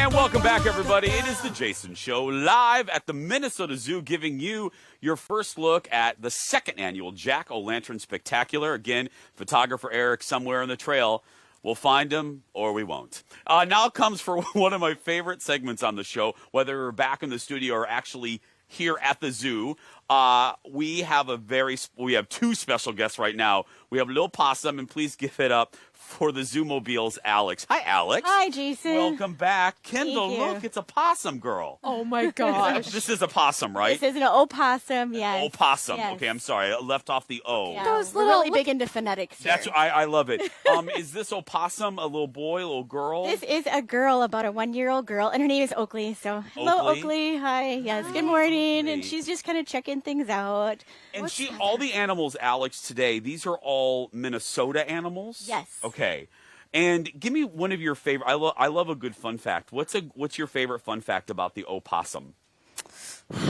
And welcome back, everybody. It is the Jason Show, live at the Minnesota Zoo, giving you your first look at the second annual Jack-O-Lantern Spectacular. Again, photographer Eric somewhere on the trail. We'll find him or we won't. Now comes for one of my favorite segments on the show, whether we're back in the studio or actually here at the zoo. We have two special guests right now. We have Lil Possum, and please give it up for the Zoomobile's Alex. Hi, Alex. Hi, Jason. Welcome back. Kendall, look, it's a possum girl. Oh, my gosh. This is a possum, right? This is an opossum, yes. Opossum. Yes. Okay, I'm sorry. I left off the O. Yeah, Those we're little- really big into phonetics here. That's I love it. Is this opossum a little boy, a little girl? This is a girl, about a 1-year-old girl, and her name is Oakley. So, hello, Oakley. Hi. Yes, good morning. And she's just kind of checking things out. And all the animals, Alex, today, these are all Minnesota animals? Yes. Okay. And give me one of your favorite. I love a good fun fact. What's your favorite fun fact about the opossum? They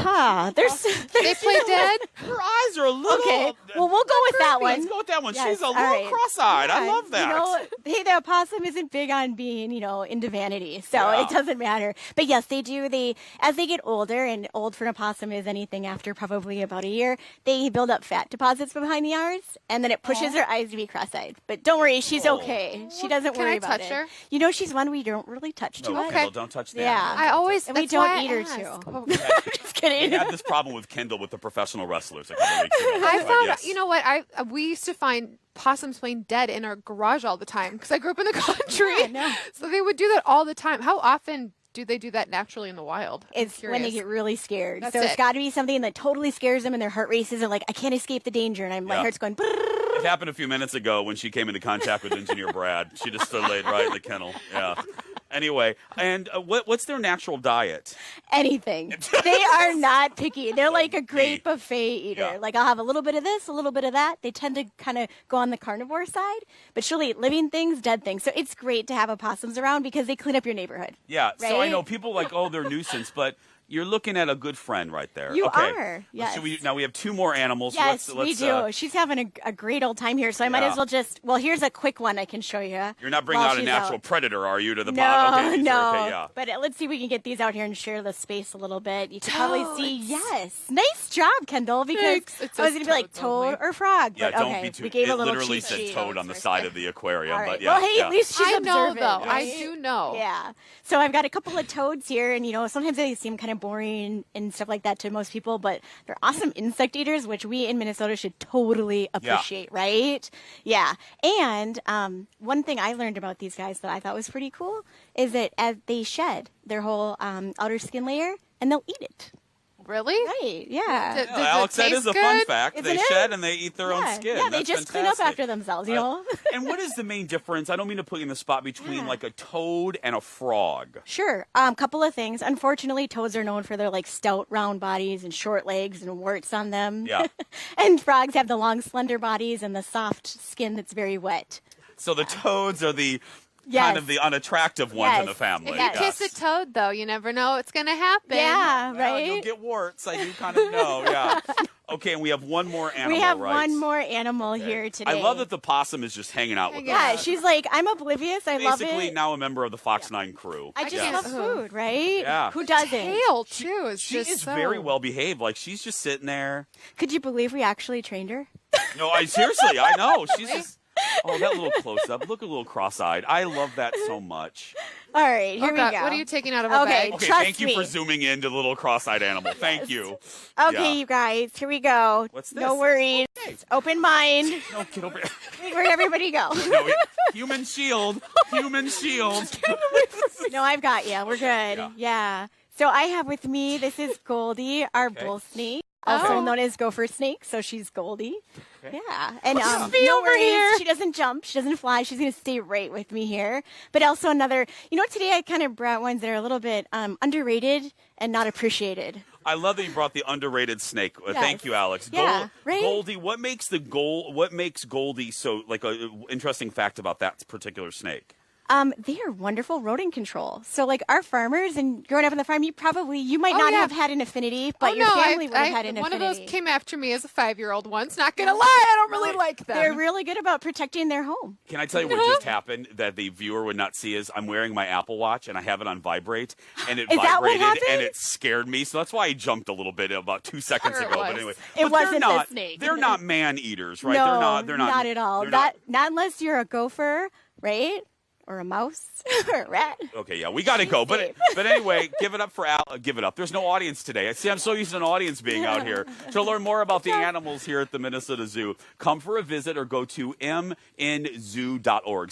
play dead? Her eyes are a little. Okay. Well, we'll go with that one. Let's go with that one. Yes, She's a all little right. cross-eyed. I Yeah, love that. Hey, the opossum isn't big on being, into vanity, so Yeah. it doesn't matter. But yes, they do. As they get older, and old for an opossum is anything after probably about a year, they build up fat deposits behind the eyes, and then it pushes their eyes to be cross-eyed. But don't worry, she's okay. She doesn't Can worry I about touch it. her? She's one we don't really touch too No, much. Kendall, don't touch the Yeah. animal. I always, And we that's don't why I eat her, ask. too. Oh. Just kidding. We had this problem with Kendall with the professional wrestlers a couple weeks ago. I but found, yes. you know what? We used to find possums playing dead in our garage all the time because I grew up in the country. Yeah, I know. So they would do that all the time. How often do they do that naturally in the wild? I'm It's when they curious. get really scared. That's so it's it. got to be something that totally scares them and their heart races and like, I can't escape the danger. And my Yeah. heart's going, brrrr. It happened a few minutes ago when she came into contact with Engineer Brad. She just laid right in the kennel. Yeah. Anyway, and what's their natural diet? Anything. They are not picky. They're like a great buffet eater. Yeah. Like I'll have a little bit of this, a little bit of that. They tend to kind of go on the carnivore side, but she'll eat living things, dead things. So it's great to have opossums around because they clean up your neighborhood. Yeah. So I Right? know people like, oh, they're nuisance, but you're looking at a good friend right there. You okay. are, yes. So now we have two more animals. Yes, let's, we do. She's having a great old time here, so I might Yeah. as well here's a quick one I can show you. You're not bringing while out a she's natural out. predator, are you, to the No, pod? Okay, no. Okay, yeah. But let's see if we can get these out here and share the space a little bit. You can probably see, yes. Nice job, Kendall, because Thanks. It I was says going to be like toads toad only. or frog. Yeah, but don't okay, be too. we gave it a little literally cheat says sheet. toad on the side of the aquarium. All right. But yeah, well, hey, yeah. at least she's I know, observant, though. right? I do know. Yeah. So I've got a couple of toads here, and sometimes they seem kind of boring and stuff like that to most people, but they're awesome insect eaters, which we in Minnesota should totally appreciate, right? Yeah. And one thing I learned about these guys that I thought was pretty cool is that as they shed their whole outer skin layer, and they'll eat it. Really? Right? Yeah. Does Yeah, Alex, it that is taste a fun good? fact. Isn't They it? shed and they eat their own skin. Yeah, they That's just clean up fantastic. after themselves, And what is the main difference? I don't mean to put you in the spot between like a toad and a frog. Sure. Couple of things. Unfortunately, toads are known for their like stout, round bodies and short legs and warts on them. Yeah. And frogs have the long, slender bodies and the soft skin that's very wet. So the toads are the Yes. kind of the unattractive ones in Yes. the family. If you Yes. kiss a toad, though, you never know what's going to happen. Yeah, Well, right? you'll get warts. I do kind of know. Yeah. Okay, and we have one more animal. We have right? one more animal here today. I love that the possum is just hanging out with us. Yeah, she's like, I'm oblivious. I love Basically it. now a member of the Fox 9 crew. I just Yeah. love food, right? Yeah. Who doesn't? Tail, too, is She just is so... very well behaved. Like she's just sitting there. Could you believe we actually trained her? No, seriously, I know. She's just. Oh, that little close up. Look a little cross-eyed. I love that so much. All right, here Oh, we God, go. what are you taking out of a Okay. bag? Okay, Trust thank you me. for zooming in to the little cross-eyed animal. Thank you. Okay, Yeah. you guys, here we go. What's No this? worries. Open mind. No, get over here. Where'd everybody go? No, human shield. Human shield. No, I've got you. We're good. Yeah. So I have with me, this is Goldie, our Okay. bull snake, also Oh. known as Gopher Snake. So she's Goldie. Okay. Yeah. And be no over worries. here. She doesn't jump. She doesn't fly. She's going to stay right with me here. But also today I kind of brought ones that are a little bit underrated and not appreciated. I love that you brought the underrated snake. Thank you, Alex. Yeah, right? Goldie, what makes Goldie so like an interesting fact about that particular snake? They are wonderful rodent control. So, like our farmers and growing up on the farm, you might not have had an affinity, but your family would have had an one affinity. One of those came after me as a 5-year-old once. Not gonna lie, I don't really like them. They're really good about protecting their home. Can I tell you what just happened that the viewer would not see is I'm wearing my Apple Watch and I have it on vibrate, and it Is that what vibrated happened? and it scared me. So that's why I jumped a little bit about 2 seconds Sure it ago. was. But anyway, It but wasn't they're not, the snake. They're not man eaters, right? No, They're not at all. they're Not unless you're a gopher, right? Or a mouse or a rat. Okay, yeah, we got to go. But anyway, give it up for Al. Give it up. There's no audience today. See, I'm so used to an audience being out here. To learn more about the animals here at the Minnesota Zoo, come for a visit or go to mnzoo.org.